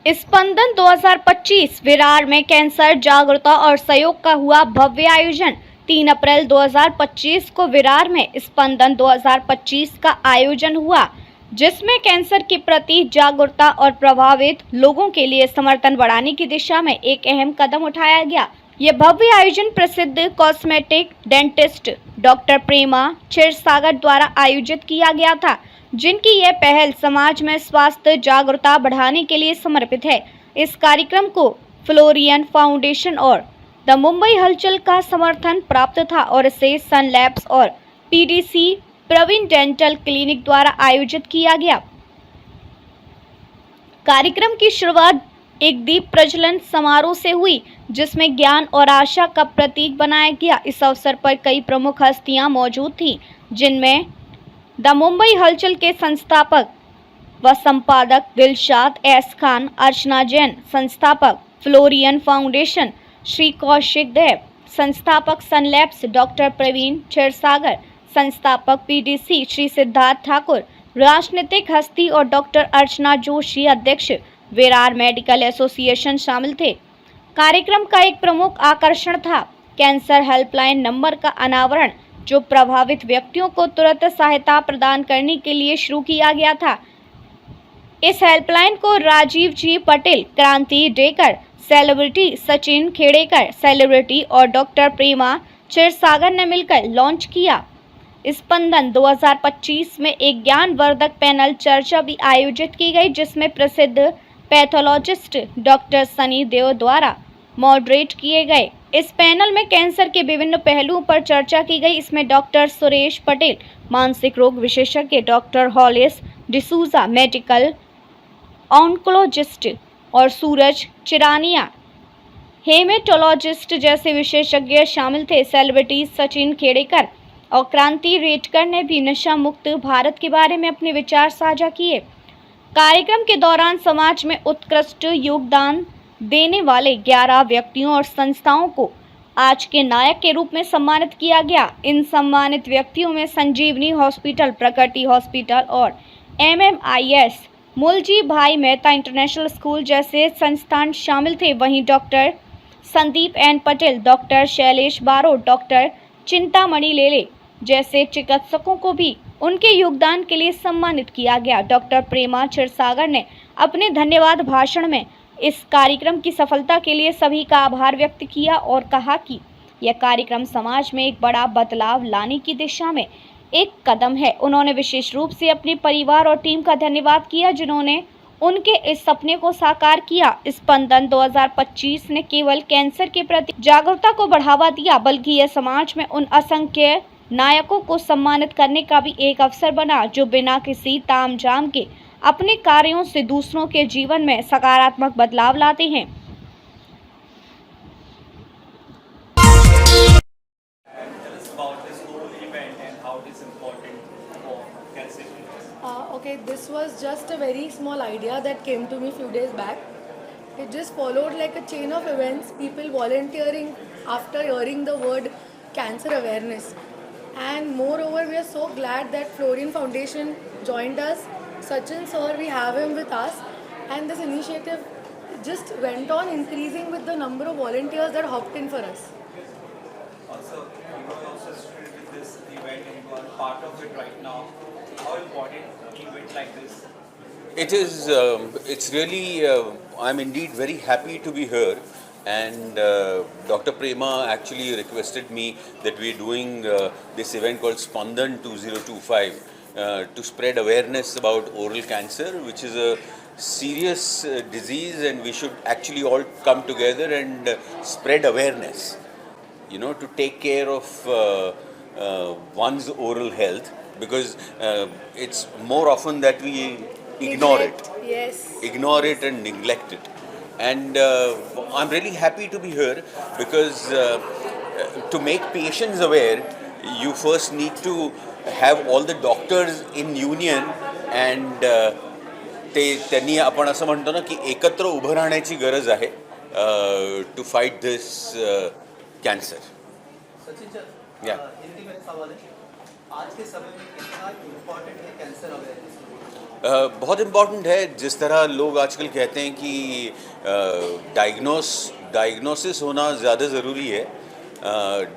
स्पंदन 2025 विरार में कैंसर जागरूकता और सहयोग का हुआ भव्य आयोजन। 3 अप्रैल 2025 को विरार में स्पंदन 2025 का आयोजन हुआ, जिसमें कैंसर के प्रति जागरूकता और प्रभावित लोगों के लिए समर्थन बढ़ाने की दिशा में एक अहम कदम उठाया गया। यह भव्य आयोजन प्रसिद्ध cosmetic dentist doctor Prema Kshirsagar द्वारा आयोजित किया गया था, जिनकी यह पहल समाज में स्वास्थ्य जागरूकता बढ़ाने के लिए समर्पित है। इस कार्यक्रम को फ्लोरियन फाउंडेशन और द मुंबई हलचल का समर्थन प्राप्त था और इसे सन लैब्स और पीडीसी प्रवीण डेंटल क्लिनिक द्वारा आयोजित किया गया। कार्यक्रम की शुरुआत एक दीप प्रज्वलन समारोह से हुई, जिसमें ज्ञान और आशा का प्रतीक बनाया गया। इस अवसर पर कई प्रमुख हस्तियां मौजूद थीं, जिनमें द मुंबई हलचल के संस्थापक व संपादक दिलशाद एस खान, अर्चना जैन, संस्थापक फ्लोरियन फाउंडेशन श्री कौशिक देव, संस्थापक सन लैब्स डॉक्टर प्रवीण क्षीरसागर, संस्थापक पीडीसी श्री सिद्धार्थ ठाकुर, राजनीतिक हस्ती और डॉक्टर अर्चना जोशी, अध्यक्ष विरार मेडिकल एसोसिएशन शामिल थे। कार्यक्रम का एक प्रमुख आकर्षण था कैंसर हेल्पलाइन नंबर का अनावरण, जो प्रभावित व्यक्तियों को तुरंत सहायता प्रदान करने के लिए शुरू किया गया था। इस हेल्पलाइन को राजीव जी पटेल, क्रांति decker, celebrity Sachin Khedekar, celebrity और डॉक्टर प्रेमा क्षीरसागर ने मिलकर लॉन्च किया। स्पंदन 2025 में एक ज्ञानवर्धक पैनल चर्चा भी आयोजित की गई, जिसमें प्रसिद्ध पैथोलॉजिस्ट डॉक्टर सनी देव द्वारा मॉडरेट किए गए। इस पैनल में कैंसर के विभिन्न पहलुओं पर चर्चा की गई। इसमें डॉक्टर सुरेश पटेल, मानसिक रोग विशेषज्ञ, doctor Hollies D'Souza, medical oncologist और सूरज चिरानिया, हेमेटोलॉजिस्ट जैसे विशेषज्ञ शामिल थे। सेलिब्रिटी सचिन खेड़ेकर और क्रांति रेटकर ने भी नशा मुक्त भारत के बारे में अपने विचार साझा किए। कार्यक्रम के दौरान समाज में उत्कृष्ट योगदान देने वाले 11 व्यक्तियों और संस्थाओं को आज के नायक के रूप में सम्मानित किया गया। इन सम्मानित व्यक्तियों में संजीवनी हॉस्पिटल, प्रकृति हॉस्पिटल और MMIS Mulji Bhai Mehta international school जैसे संस्थान शामिल थे। वहीं doctor Sandeep N Patel, doctor Shailesh Barot, doctor Chintamani Lele जैसे चिकित्सकों को भी उनके योगदान के लिए सम्मानित किया गया। डॉक्टर प्रेमा क्षीरसागर ने अपने धन्यवाद भाषण में इस कार्यक्रम की सफलता के लिए सभी का आभार व्यक्त किया और कहा कि यह कार्यक्रम समाज में एक बड़ा बदलाव लाने की दिशा में एक कदम है। उन्होंने विशेष रूप से अपने परिवार और टीम का धन्यवाद किया, जिन्होंने उनके इस सपने को साकार किया। स्पंदन 2025 ने केवल कैंसर के प्रति जागरूकता को बढ़ावा दिया, बल्कि यह समाज में उन असंख्य नायकों को सम्मानित करने का भी एक अवसर बना, जो बिना किसी तामझाम के अपने कार्यों से दूसरों के जीवन में सकारात्मक बदलाव लाते हैं। Okay, this was just a very small idea that came to me few days back. It just followed like a chain of events, people volunteering after hearing the word cancer awareness. And moreover, we are so glad that Florian Foundation joined us. Sachin sir, we have him with us. And this initiative just went on increasing with the number of volunteers that hopped in for us. Also, you were also associated with this event and you are part of it right now. How important an event like this? It is, it's really, I'm indeed very happy to be here, and Dr. Prema actually requested me that we are doing this event called Spandan 2025 to spread awareness about oral cancer, which is a serious disease, and we should actually all come together and spread awareness, you know, to take care of one's oral health, because it's more often that we ignore it. Yes. Ignore it and neglect it. And I'm really happy to be here because to make patients aware, you first need to have all the doctors in union and त्यांनी आपण असं म्हणतो ना की एकत्र उभं राहण्याची गरज आहे to fight this cancer. Sachin sir, या हिंदी में सवाल है. आज के समय में कितना इम्पोर्टेंट है कैंसर अवेयरनेस? बहुत इम्पॉर्टेंट है। जिस तरह लोग आजकल कहते हैं कि डायग्नोसिस होना ज़्यादा ज़रूरी है।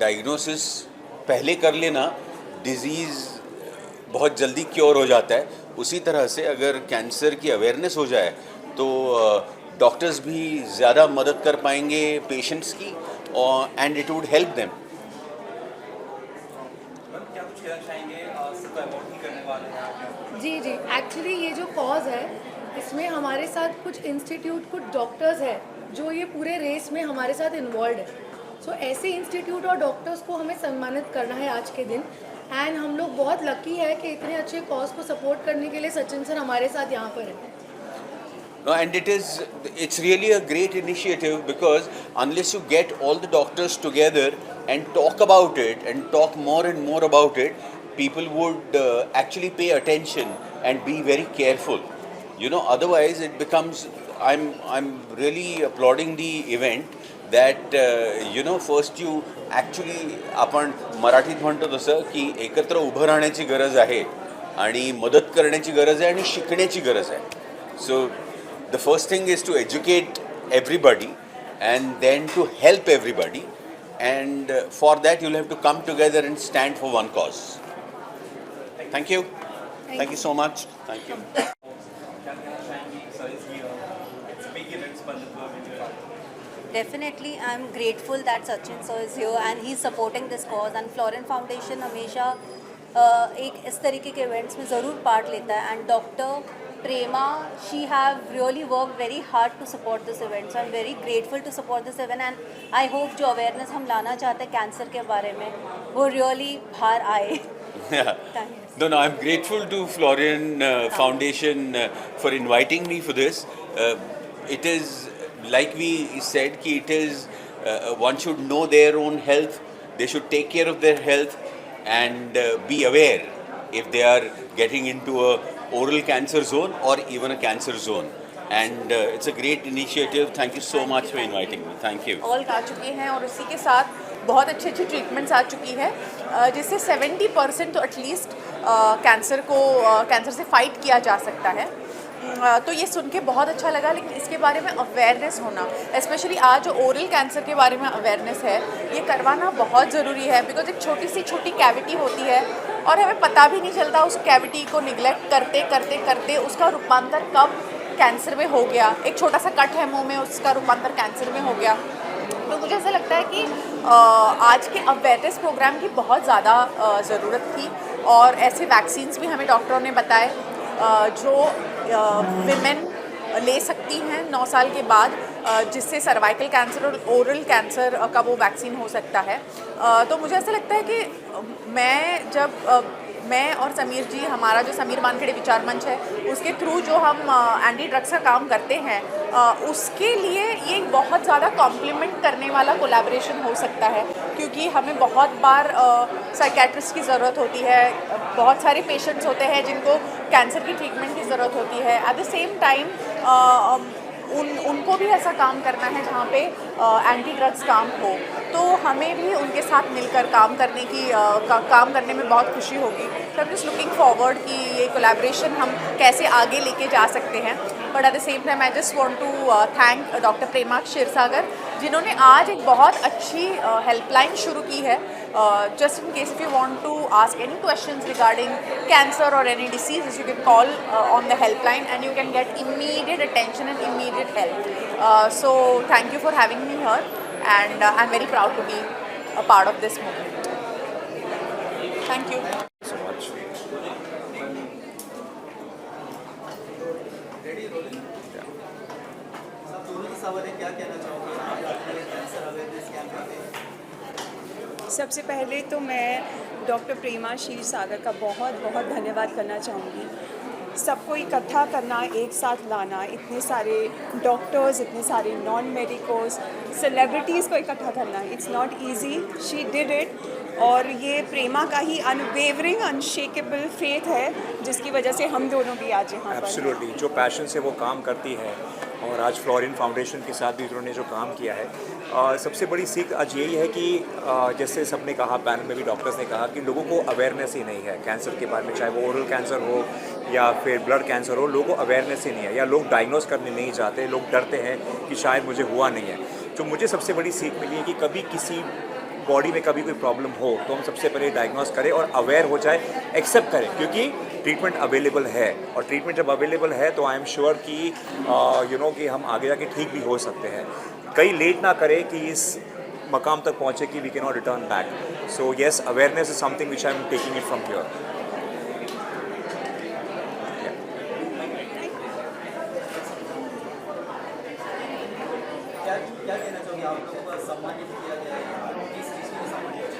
डायग्नोसिस पहले कर लेना, डिज़ीज़ बहुत जल्दी क्योर हो जाता है। उसी तरह से अगर कैंसर की अवेयरनेस हो जाए तो डॉक्टर्स भी ज़्यादा मदद कर पाएंगे पेशेंट्स की, और and it would help them. Ma'am क्या कुछ कहना चाहेंगे, सबको अवॉइड ही करने वाले हैं आप? जी जी, एक्चुअली ये जो कॉज है इसमें हमारे साथ कुछ इंस्टीट्यूट, कुछ डॉक्टर्स हैं जो ये पूरे रेस में हमारे साथ इन्वॉल्व है। सो ऐसे इंस्टीट्यूट और डॉक्टर्स को हमें सम्मानित करना है आज के दिन। एंड हम लोग बहुत लकी है कि इतने अच्छे कॉज को सपोर्ट करने के लिए सचिन सर हमारे साथ यहाँ पर हैं। No, and it's really a great initiative, because unless you get all the doctors together and talk about it and talk more and more about it, people would actually pay attention and be very careful. You know, otherwise it becomes. I'm really applauding the event that you know, first you actually, आपण मराठीत म्हणतो तसं की एकत्र उभं राहण्याची गरज आहे आणि मदत करण्याची गरज आहे आणि शिकण्याची गरज आहे. So the first thing is to educate everybody and then to help everybody, and for that you'll have to come together and stand for one cause. Thank you. Thank you so much. Thank you. क्या कहना चाहेंगे sir, इस big event स्पंदन में? Definitely, I'm grateful that Sachin sir is here and he's supporting this cause, and Florent Foundation हमेशा एक इस तरीके के इवेंट्स में ज़रूर पार्ट लेता है. And doctor Prema, she have really worked very hard to support this event, so I'm very grateful to support this event, and I hope जो awareness हम लाना चाहते हैं कैंसर के बारे में वो really बाहर आए. Yeah. Thanks. No, I'm grateful to Florian Foundation for inviting me for this. It is, like we said, कि it is one should know their own health. They should take care of their health and be aware if they are getting into a oral cancer zone or even a cancer zone. And it's a great initiative. Thank you so much for inviting me. Thank you. All आ चुके हैं और इसी के साथ बहुत अच्छी treatments आ चुकी है, जिससे 70% तो एटलीस्ट कैंसर से फाइट किया जा सकता है. तो ये सुन के बहुत अच्छा लगा, लेकिन इसके बारे में अवेयरनेस होना, स्पेशली आज जो ओरल कैंसर के बारे में अवेयरनेस है, ये करवाना बहुत ज़रूरी है. बिकॉज एक छोटी कैविटी होती है और हमें पता भी नहीं चलता उस कैविटी को निगलेक्ट करते करते करते उसका रूपांतर कब कैंसर में हो गया. एक छोटा सा कट है मुंह में, उसका रूपांतर कैंसर में हो गया. तो मुझे ऐसा लगता है कि आज के अवेयरनेस प्रोग्राम की बहुत ज़्यादा ज़रूरत थी, और ऐसे वैक्सीन्स भी हमें डॉक्टरों ने बताए जो विमेन ले सकती हैं 9 साल के बाद, जिससे सर्वाइकल कैंसर और ओरल कैंसर का वो वैक्सीन हो सकता है. तो मुझे ऐसा लगता है कि मैं और समीर जी, हमारा जो समीर वानखेड़े विचार मंच है, उसके थ्रू जो हम एंटी ड्रग्स का काम करते हैं, उसके लिए ये एक बहुत ज़्यादा कॉम्प्लीमेंट करने वाला कोलैबोरेशन हो सकता है. क्योंकि हमें बहुत बार साइकेट्रिस्ट की ज़रूरत होती है, बहुत सारे पेशेंट्स होते हैं जिनको कैंसर की ट्रीटमेंट की ज़रूरत होती है. एट द सेम टाइम उनको भी ऐसा काम करना है जहाँ पे एंटी ड्रग्स काम हो, तो हमें भी उनके साथ मिलकर काम करने में बहुत खुशी होगी. तो I am just looking forward कि ये कोलैबोरेशन हम कैसे आगे लेके जा सकते हैं. But at the same time I just want to thank doctor Prema Kshirsagar, जिन्होंने आज एक बहुत अच्छी हेल्पलाइन शुरू की है. Just in case if you want to ask any questions regarding cancer or any diseases, you can call on the helpline and you can get immediate attention and immediate help. So thank you for having me here, and I'm very proud to be a part of this movement. Thank you. So much. सब दोनों के सवाल क्या कहना चाहोगे आज के cancer awareness camp में? सबसे पहले तो मैं डॉक्टर प्रेमा क्षीरसागर का बहुत बहुत धन्यवाद करना चाहूँगी. सबको इकट्ठा करना, एक साथ लाना, इतने सारे डॉक्टर्स, इतने सारे नॉन मेडिकोस, सेलिब्रिटीज़ को इकट्ठा करना, it's not easy. She did it, और ये प्रेमा का ही अनवेवरिंग अनशेकेबल फेथ है जिसकी वजह से हम दोनों भी आज यहाँ पर हैं. एब्सोल्युटली, जो पैशन से वो काम करती है और आज फ्लोरिन फाउंडेशन के साथ भी उन्होंने जो काम किया है, सबसे बड़ी सीख आज यही है कि जैसे सबने कहा, पैनल में भी डॉक्टर्स ने कहा कि लोगों को अवेयरनेस ही नहीं है कैंसर के बारे में, चाहे वो ओरल कैंसर हो या फिर ब्लड कैंसर हो, लोगों को अवेयरनेस ही नहीं है, या लोग डायग्नोस करने नहीं चाहते, लोग डरते हैं कि शायद मुझे हुआ नहीं है। तो मुझे सबसे बड़ी सीख मिली है कि कभी किसी बॉडी में कभी कोई प्रॉब्लम हो तो हम सबसे पहले डायग्नोस करें और अवेयर हो जाए, एक्सेप्ट करें, क्योंकि ट्रीटमेंट अवेलेबल है, और ट्रीटमेंट जब अवेलेबल है तो आई एम श्योर कि कि हम आगे जाके ठीक भी हो सकते हैं। कहीं लेट ना करें कि इस मकाम तक पहुँचे कि we can not return back. So yes, awareness is something which I am taking it from here. क्या कहना चाहोगे, आप लोगों को सम्मानित किया गया है, किस चीज़ के सम्मानित?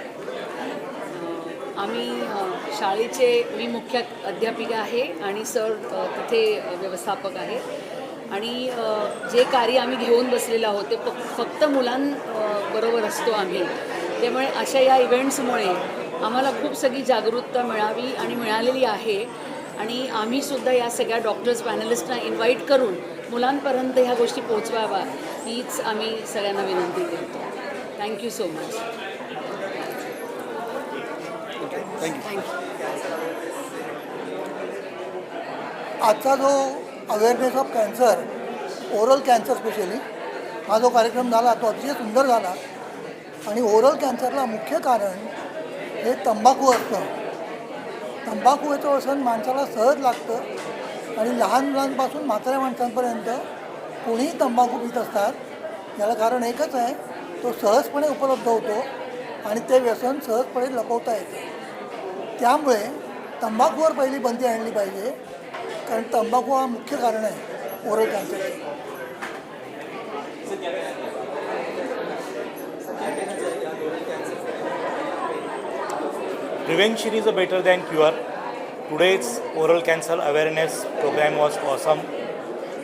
आम्ही शाळेचे मी मुख्य अध्यापिका आहे आणि सर तिथे व्यवस्थापक आहे आणि जे कार्य आम्ही घेऊन बसलेलो आहोत ते फक्त मुलांबरोबर असतो आम्ही, त्यामुळे अशा या इव्हेंट्समुळे आम्हाला खूप सगळी जागरूकता मिळावी आणि मिळालेली आहे आणि आम्हीसुद्धा या सगळ्या डॉक्टर्स पॅनलिस्टना इन्व्हाइट करून मुलांपर्यंत ह्या गोष्टी पोहोचवाव्या हीच आम्ही सगळ्यांना विनंती करतो. Thank you so much. आजचा जो awareness of cancer, oral cancer specially, हा जो कार्यक्रम झाला तो अतिशय सुंदर झाला. आणि ओरल कॅन्सरला मुख्य कारण हे तंबाखू असतं. तंबाखूचं व्यसन माणसाला सहज लागतं आणि लहान मुलांपासून म्हाताऱ्या माणसांपर्यंत कोणीही तंबाखू पित असतात. याला कारण एकच आहे, तो सहजपणे उपलब्ध होतो आणि ते व्यसन सहजपणे लपवता येते. त्यामुळे तंबाखूवर पहिली बंदी आणली पाहिजे, कारण तंबाखू हा मुख्य कारण आहे oral कॅन्सरचे. Prevention is better than cure. Today's oral cancer awareness program was awesome.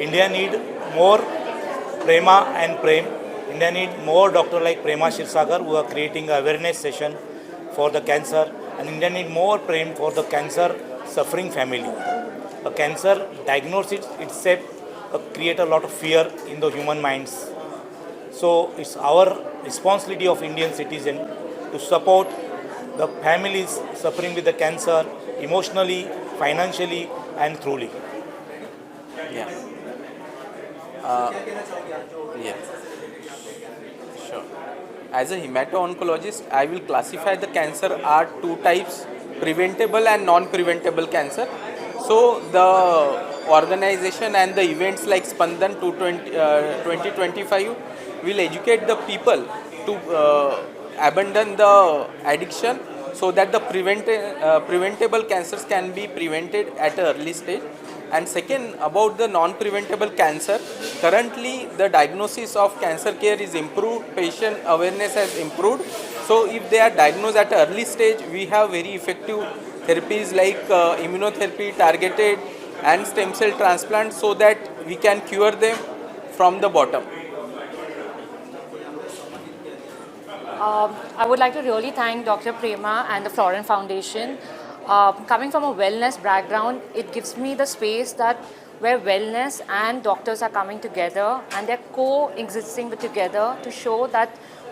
India need more Prema and Prem. India need more doctor like Prema Shirsagar who are creating an awareness session for the cancer, and India need more Prem for the cancer suffering family. A cancer diagnosis itself create a lot of fear in the human minds. So it's our responsibility of Indian citizen to support the families suffering with the cancer emotionally, financially and truly. Yeah. Yeah. Sure. As a hemato-oncologist, I will classify the cancer are two types: preventable and non-preventable cancer. So the organization and the events like Spandan 2025 will educate the people to abandon the addiction so that the preventable cancers can be prevented at an early stage. And second, about the non-preventable cancer, currently the diagnosis of cancer care is improved, patient awareness has improved. So if they are diagnosed at an early stage, we have very effective therapies like immunotherapy, targeted and stem cell transplant, so that we can cure them from the bottom. I would like to really thank Dr. Prema and the Florin Foundation. Coming from a wellness background, it gives me the space that where wellness and doctors are coming together and they're coexisting together to show that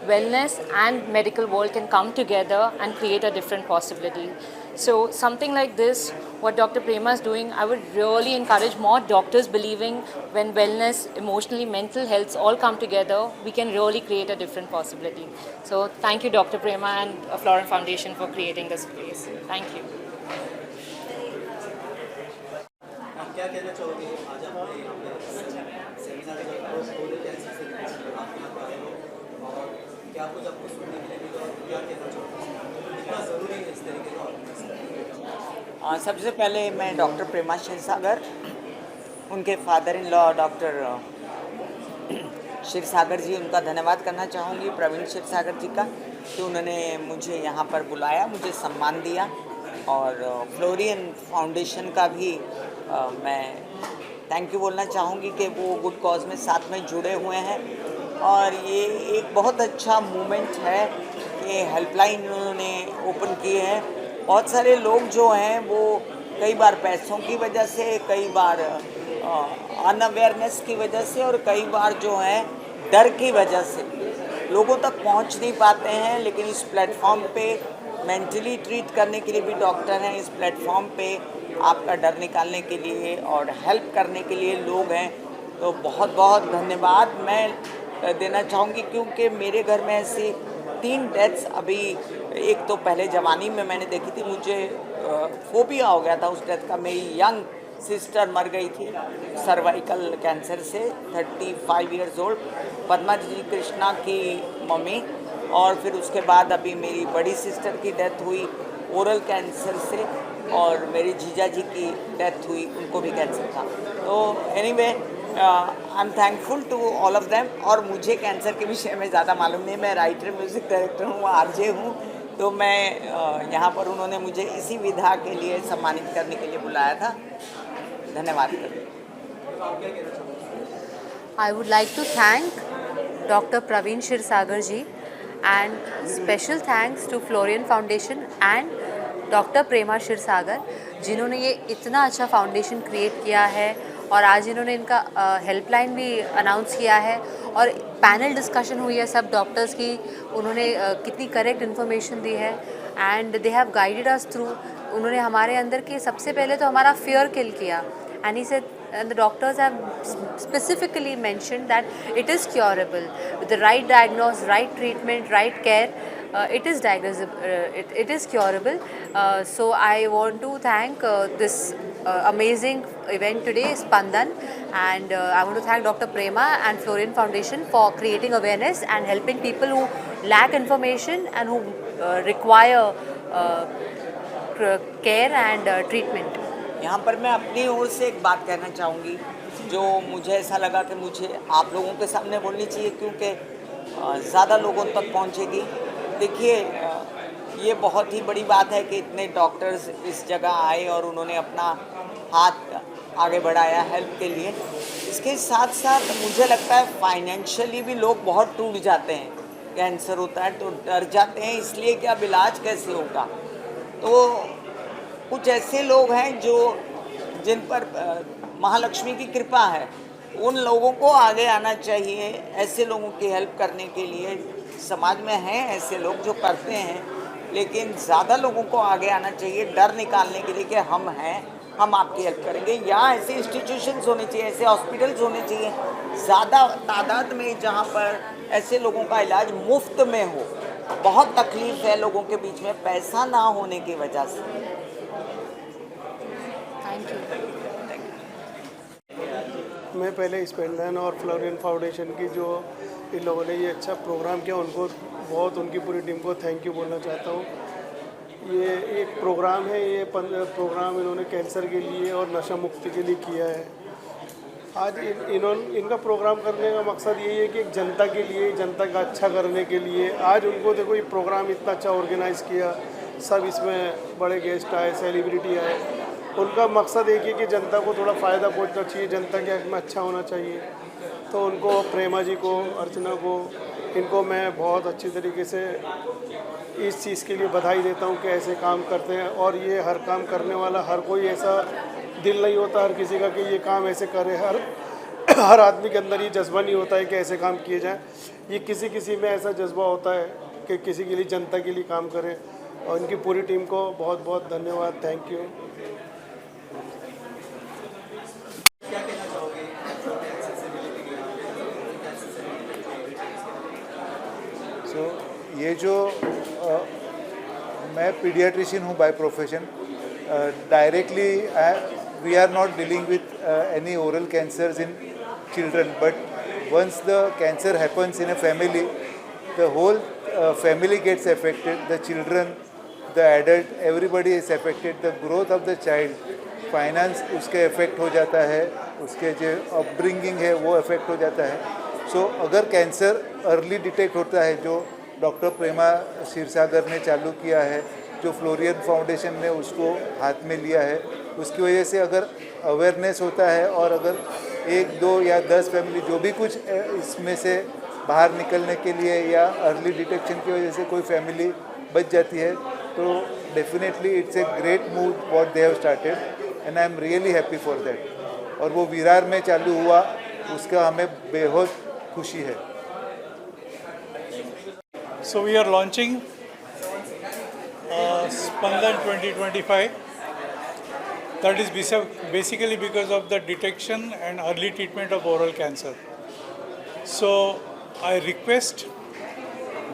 wellness and medical world can come together and create a different possibility. So something like this, what Dr. Prema is doing, I would really encourage more doctors believing when wellness, emotionally, mental health all come together, we can really create a different possibility. So thank you Dr. Prema and Florin Foundation for creating this space. Thank you. क्या कहना चाहोगे, आज आपने यहाँ पे seminar oral cancer से आप यहाँ पर आए हो और क्या कुछ आपको सुनने के लिए मिला और क्या कहना चाहोगे, कितना ज़रूरी है इस तरीके का? सबसे पहले मैं डॉक्टर प्रेमा क्षीरसागर, उनके father in law doctor Kshirsagar ji, उनका धन्यवाद करना चाहूँगी, प्रवीण क्षीरसागर जी का, कि उन्होंने मुझे यहाँ पर बुलाया, मुझे सम्मान दिया. और फ्लोरिन फाउंडेशन का भी मैं थैंक यू बोलना चाहूँगी कि वो गुड कॉज में साथ में जुड़े हुए हैं. और ये एक बहुत अच्छा मूवमेंट है कि हेल्पलाइन उन्होंने ओपन की है. बहुत सारे लोग जो हैं वो कई बार पैसों की वजह से, कई बार अनअवेयरनेस की वजह से और कई बार जो है डर की वजह से लोगों तक पहुंच नहीं पाते हैं। लेकिन इस प्लेटफॉर्म पे मेंटली ट्रीट करने के लिए भी डॉक्टर हैं, इस प्लेटफॉर्म पे आपका डर निकालने के लिए और हेल्प करने के लिए लोग हैं। तो बहुत बहुत धन्यवाद मैं देना चाहूँगी, क्योंकि मेरे घर में ऐसी 3 डेथ्स अभी, एक तो पहले जवानी में मैंने देखी थी, मुझे फोबिया हो गया था उस डेथ का। मेरी यंग सिस्टर मर गई थी सर्वाइकल कैंसर से, 35 इयर्स ओल्ड, पद्मा जी कृष्णा की मम्मी। और फिर उसके बाद अभी मेरी बड़ी सिस्टर की डेथ हुई ओरल कैंसर से, और मेरी जीजा जी की डेथ हुई, उनको भी कैंसर था। तो anyway I am thankful to all of them. और मुझे कैंसर के विषय में ज़्यादा मालूम नहीं, मैं राइटर, म्यूज़िक डायरेक्टर हूँ, आरजे हूँ। तो मैं यहाँ पर उन्होंने मुझे इसी विधा के लिए सम्मानित करने के लिए बुलाया था। धन्यवाद। I would like to thank Dr. Praveen Shirsagar ji, and special thanks to Florian Foundation and Dr. Prema Shirsagar, जिन्होंने ये इतना अच्छा फाउंडेशन क्रिएट किया है। और आज इन्होंने इनका हेल्पलाइन भी अनाउंस किया है और पैनल डिस्कशन हुई है सब डॉक्टर्स की, उन्होंने कितनी करेक्ट इन्फॉर्मेशन दी है and they have guided us through. उन्होंने हमारे अंदर के सबसे पहले तो हमारा फियर किल किया, and he said and the doctors have specifically mentioned that it is curable with the right diagnosis, right treatment, right care. It is it is curable. So I want to thank this amazing event today, Spandan, and I want to thank Dr. Prema and Florian Foundation for creating awareness and helping people who lack information and who require care and treatment. यहाँ पर मैं अपनी ओर से एक बात कहना चाहूँगी, जो मुझे ऐसा लगा कि मुझे आप लोगों के सामने बोलनी चाहिए, क्योंकि ज़्यादा लोगों तक पहुँचेगी। देखिए, ये बहुत ही बड़ी बात है कि इतने डॉक्टर्स इस जगह आए और उन्होंने अपना हाथ आगे बढ़ाया हेल्प के लिए। इसके साथ साथ मुझे लगता है फाइनेंशियली भी लोग बहुत टूट जाते हैं। कैंसर होता है तो डर जाते हैं, इसलिए कि अब इलाज कैसे होगा। तो कुछ ऐसे लोग हैं जिन पर महालक्ष्मी की कृपा है, उन लोगों को आगे आना चाहिए। ऐसे लोगों की हेल्प करने के लिए समाज में हैं ऐसे लोग जो करते हैं, लेकिन ज़्यादा लोगों को आगे आना चाहिए डर निकालने के लिए कि हम हैं, हम आपकी हेल्प करेंगे। यहाँ ऐसे इंस्टीट्यूशंस होने चाहिए, ऐसे हॉस्पिटल्स होने चाहिए ज़्यादा तादाद में, जहाँ पर ऐसे लोगों का इलाज मुफ्त में हो। बहुत तकलीफ है लोगों के बीच में पैसा ना होने की वजह से। मैं पहले स्पेंडन और फ्लोरियन फाउंडेशन की जो इन लोगों ने ये अच्छा प्रोग्राम किया, उनको बहुत, उनकी पूरी टीम को थैंक यू बोलना चाहता हूँ। ये एक प्रोग्राम है, ये प्रोग्राम इन्होंने कैंसर के लिए और नशा मुक्ति के लिए किया है। आज इनका प्रोग्राम करने का मकसद यही है कि एक जनता के लिए, जनता का अच्छा करने के लिए। आज उनको देखो ये प्रोग्राम इतना अच्छा ऑर्गेनाइज़ किया, सब इसमें बड़े गेस्ट आए, सेलिब्रिटी आए। उनका मकसद एक है कि जनता को थोड़ा फ़ायदा पहुंचना चाहिए, जनता के हक में अच्छा होना चाहिए। तो उनको, प्रेमा जी को, अर्चना को, इनको मैं बहुत अच्छी तरीके से इस चीज़ के लिए बधाई देता हूं कि ऐसे काम करते हैं। और ये हर काम करने वाला, हर कोई ऐसा दिल नहीं होता हर किसी का कि ये काम ऐसे करे। हर आदमी के अंदर ये जज्बा नहीं होता है कि ऐसे काम किए जाएँ। ये किसी में ऐसा जज्बा होता है कि किसी के लिए, जनता के लिए काम करें। और इनकी पूरी टीम को बहुत बहुत धन्यवाद, थैंक यू। ये जो मैं पीडियाट्रिशियन हूँ by profession, directly we are not dealing with any oral cancers in children, but once the cancer happens in a family, the whole family gets affected, the children, the adult, everybody is affected, the growth of the child, finance उसके affect हो जाता है, उसके जो upbringing है वो affect हो जाता है। So अगर कैंसर अर्ली डिटेक्ट होता है, जो डॉक्टर प्रेमा क्षीरसागर ने चालू किया है, जो फ्लोरियन फाउंडेशन ने उसको हाथ में लिया है, उसकी वजह से अगर अवेयरनेस होता है और अगर 1, 2 या 10 फैमिली जो भी कुछ इसमें से बाहर निकलने के लिए या अर्ली डिटेक्शन की वजह से कोई फैमिली बच जाती है, तो definitely it's a great move what they have started and I am really happy for that. और वो विरार में चालू हुआ, उसका हमें बेहद खुशी है। So we are launching Spandan 2025. That is basically because of the detection and early treatment of oral cancer. So I request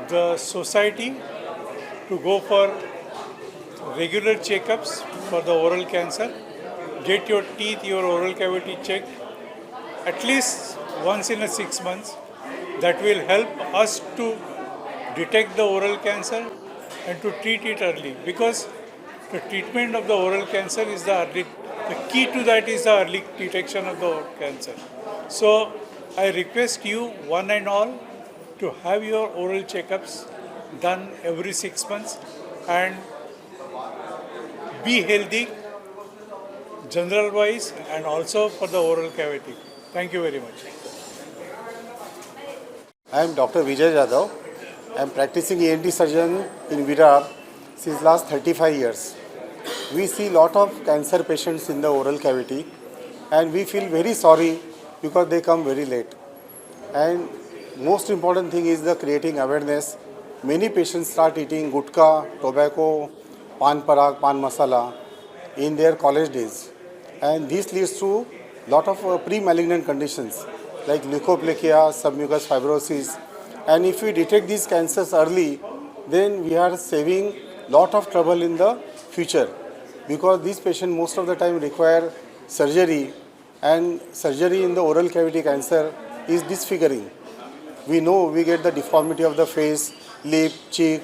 the society to go for regular checkups for the oral cancer. Get your teeth, your oral cavity checked at least once in a 6 months. That will help us to detect the oral cancer and to treat it early, because the treatment of the oral cancer is the key to that is the early detection of the oral cancer. So I request you one and all to have your oral checkups done every 6 months and be healthy general wise and also for the oral cavity. Thank you very much. I am Dr. Vijay Jadhav. I am practicing ENT surgeon in Virar since last 35 years. We see lot of cancer patients in the oral cavity and we feel very sorry because they come very late. And most important thing is the creating awareness. Many patients start eating gutka, tobacco, pan parag, pan masala in their college days. And this leads to lot of pre-malignant conditions like leukoplegia, submucous fibrosis. And if we detect these cancers early, then we are saving lot of trouble in the future, because these patients most of the time require surgery, and surgery in the oral cavity cancer is disfiguring. We know we get the deformity of the face, lip, cheek,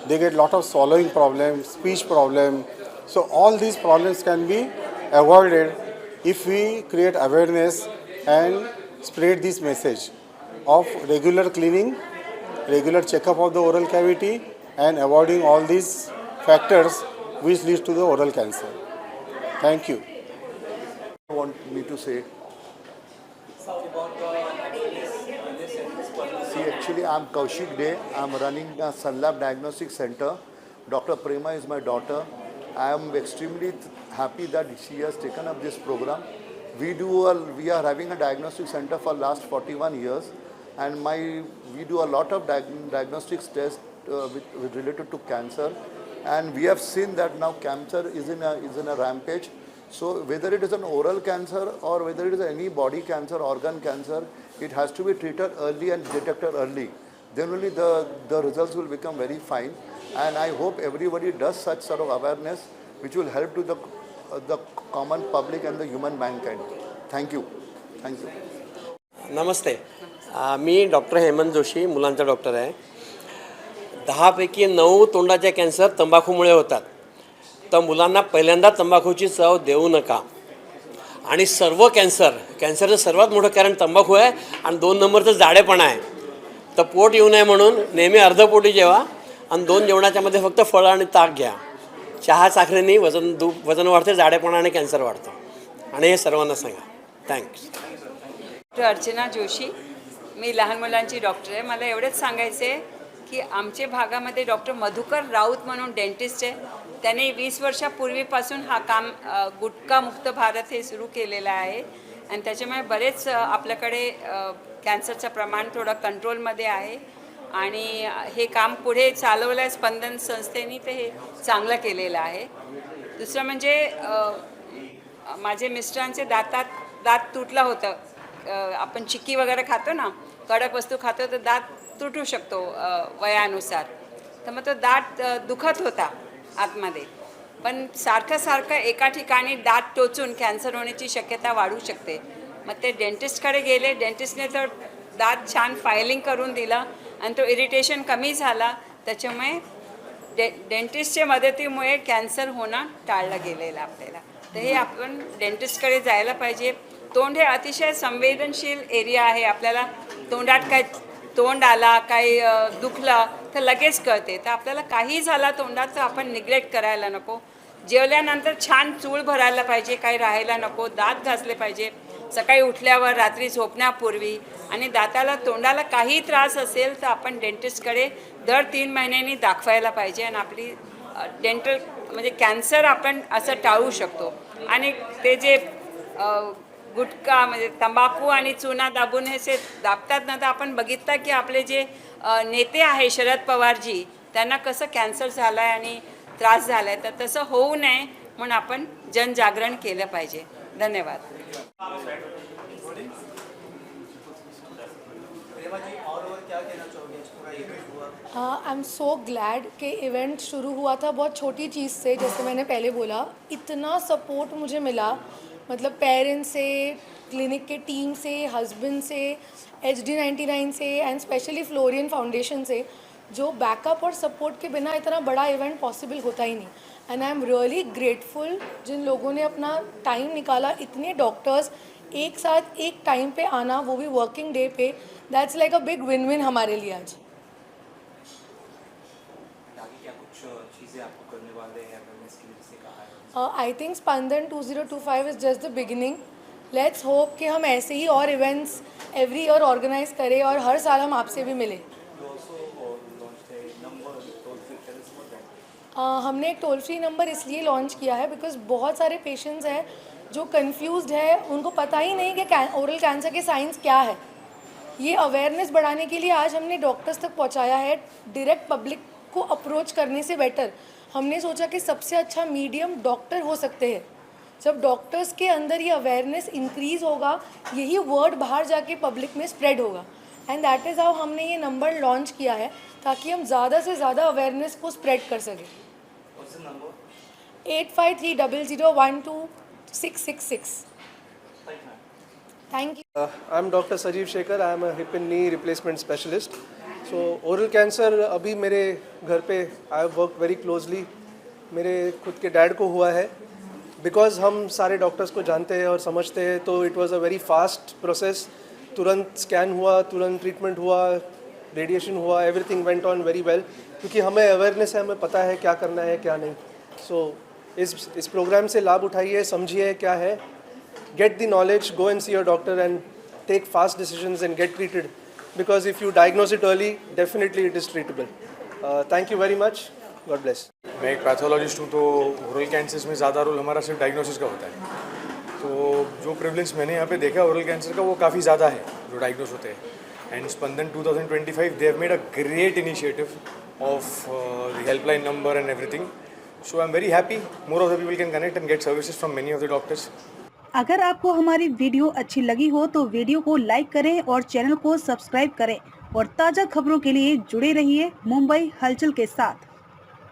they get lot of swallowing problems, speech problem. So all these problems can be avoided if we create awareness and spread this message of regular cleaning, regular checkup of the oral cavity and avoiding all these factors which leads to the oral cancer. Thank you. Want me to say? See, actually, I'm Kaushik Dey. I'm running a Sunlab Diagnostic Center. Dr. Prema is my daughter. I am extremely happy that she has taken up this program. We are having a diagnostic center for last 41 years, and we do a lot of diagnostics tests with related to cancer, and we have seen that now cancer is in a rampage. So whether it is an oral cancer or whether it is any body cancer, organ cancer, it has to be treated early and detected early. Then only the results will become very fine. And I hope everybody does such sort of awareness, which will help to the common public and the human mankind. Thank you. Thank you. नमस्ते. मी doctor Hemant Joshi, मुलांचा doctor आहे. 10 पैकी 9 तोंडाचे cancer तंबाखूमुळे होतात. तर मुलांना पहिल्यांदा तंबाखूची चव देऊ नका. आणि सर्व कॅन्सरचं सर्वात मोठं कारण तंबाखू आहे आणि 2 नंबरचं जाडेपणा आहे. तर पोट येऊ नये म्हणून नेहमी अर्धपोटी जेवा आणि 2 जेवणाच्या मध्ये फक्त फळं आणि ताक घ्या. चहा साखरेने वजन वाढते, जाडेपणा आणि कॅन्सर वाढतो. आणि हे सर्वांना सांगा. थँक्स. डॉक्टर अर्चना जोशी, मी लहान मुलांची डॉक्टर आहे. मला एवढंच सांगायचं आहे की आमच्या भागामध्ये डॉक्टर मधुकर राऊत म्हणून डेंटिस्ट आहे. त्याने 20 वर्षापूर्वीपासून हा काम गुटखामुक्त भारत हे सुरू केलेलं आहे आणि त्याच्यामुळे बरेच आपल्याकडे कॅन्सरचं प्रमाण थोडं कंट्रोलमध्ये आहे आणि हे काम पुढे चालवलं आहे स्पंदन संस्थेने, ते हे चांगलं केलेलं आहे. दुसरं म्हणजे माझे मिस्टरांचे दात तुटलं होतं. आपण चिक्की वगैरे खातो ना, कडक वस्तू खातो तर दात तुटू शकतो वयानुसार. तर मग तो दात दुखत होता आतमध्ये, पण सारखं एका ठिकाणी दात टोचून कॅन्सर होण्याची शक्यता वाढू शकते. मग ते डेंटिस्टकडे गेले. डेंटिस्टने तो दात छान फायलिंग करून दिलं आणि तो इरिटेशन कमी झाला. त्याच्यामुळे डेंटिस्टच्या मदतीमुळे कॅन्सर होणं टाळलं गेलेलं आपल्याला. तर हे आपण डेंटिस्टकडे जायला पाहिजे. तोंड हे अतिशय संवेदनशील एरिया आहे. आपल्याला तोंडात काय तोंड आला, काही दुखलं तर लगेच कळते. तर आपल्याला काही झाला तोंडात तर आपण निग्लेक्ट करायला नको. जेवल्यानंतर छान चूळ भरायला पाहिजे, काही राहायला नको. दात घासले पाहिजे सकाळी उठल्यावर, रात्री झोपण्यापूर्वी. आणि दाताला तोंडाला काही त्रास असेल तर आपण डेंटिस्टकडे दर 3 महिन्यांनी दाखवायला पाहिजे आणि आपली डेंटल म्हणजे कॅन्सर आपण असं टाळू शकतो. आणि ते जे गुटखा म्हणजे तंबाखू आणि चुना दाबून हे दाबतात ना, तर आपण बघितलं की आपले जे नेते आहे शरद पवारजी, त्यांना कसं कॅन्सर झाला आहे आणि त्रास झाला आहे, तर तसं होऊ नये म्हणून आपण जनजागरण केलं पाहिजे. धन्यवाद. आई एम सो ग्लैड कि इवेंट शुरू हुआ था बहुत छोटी चीज़ से, जैसे मैंने पहले बोला. इतना सपोर्ट मुझे मिला, मतलब पेरेंट्स से, क्लिनिक के टीम से, हस्बैंड से, HD99 से एंड स्पेशली फ्लोरियन फाउंडेशन से. जो बैकअप और सपोर्ट के बिना इतना बड़ा इवेंट पॉसिबल होता ही नहीं. And I am really grateful जिन लोगों ने अपना टाइम निकाला, इतने डॉक्टर्स एक साथ एक टाइम पे आना, वो भी वर्किंग डे पे. That's like a big win win हमारे लिए आज. I think Spandan 2025 is just the beginning. Let's hope कि हम ऐसे ही और इवेंट्स एवरी ईयर ऑर्गेनाइज करें और हर साल हम आपसे भी मिलें. हमने एक टोल फ्री नंबर इसलिए लॉन्च किया है बिकॉज बहुत सारे पेशेंट्स हैं जो कंफ्यूज्ड है, उनको पता ही नहीं कि ओरल कैंसर के साइंस क्या है. ये अवेयरनेस बढ़ाने के लिए आज हमने डॉक्टर्स तक पहुंचाया है. डायरेक्ट पब्लिक को अप्रोच करने से बेटर हमने सोचा कि सबसे अच्छा मीडियम डॉक्टर हो सकते हैं. जब डॉक्टर्स के अंदर ये अवेयरनेस इंक्रीज़ होगा, यही वर्ड बाहर जाके पब्लिक में स्प्रेड होगा. एंड दैट इज़ हाउ हमने ये नंबर लॉन्च किया है, ताकि हम ज़्यादा से ज़्यादा अवेयरनेस को स्प्रेड कर सकें. 8530012666. Thank you. I'm Dr. Sajeev Shekhar. I am a hip and knee replacement specialist. So oral cancer अभी मेरे घर पे I have worked very closely. मेरे खुद के डैड को हुआ है. बिकॉज हम सारे डॉक्टर्स को जानते हैं और समझते हैं, तो it was a very fast process. तुरंत स्कैन हुआ, तुरंत ट्रीटमेंट हुआ, रेडिएशन हुआ, everything went on very well. क्योंकि हमें अवेयरनेस है, हमें पता है क्या करना है क्या नहीं. सो इस प्रोग्राम से लाभ उठाइए, समझिए क्या है, get the knowledge, go and see your doctor and take fast decisions and get treated. Because if you diagnose it early, definitely it is treatable. Thank you very much. God bless. मैं एक pathologist हूँ, तो oral cancers में ज़्यादा role हमारा सिर्फ diagnosis का होता है. तो जो प्रिवलेंस मैंने यहाँ पे देखा ओरल कैंसर का, वो काफ़ी ज़्यादा है जो डायग्नोस होते हैं. And Spandan 2025 they have made a great initiative of the helpline number and everything. So I am very happy. More of the people can connect and get services from many of the doctors. अगर आपको हमारी video अच्छी लगी हो तो video को like करें और चैनल को सब्सक्राइब करें और ताज़ा खबरों के लिए जुड़े रहिए मुंबई हलचल के साथ.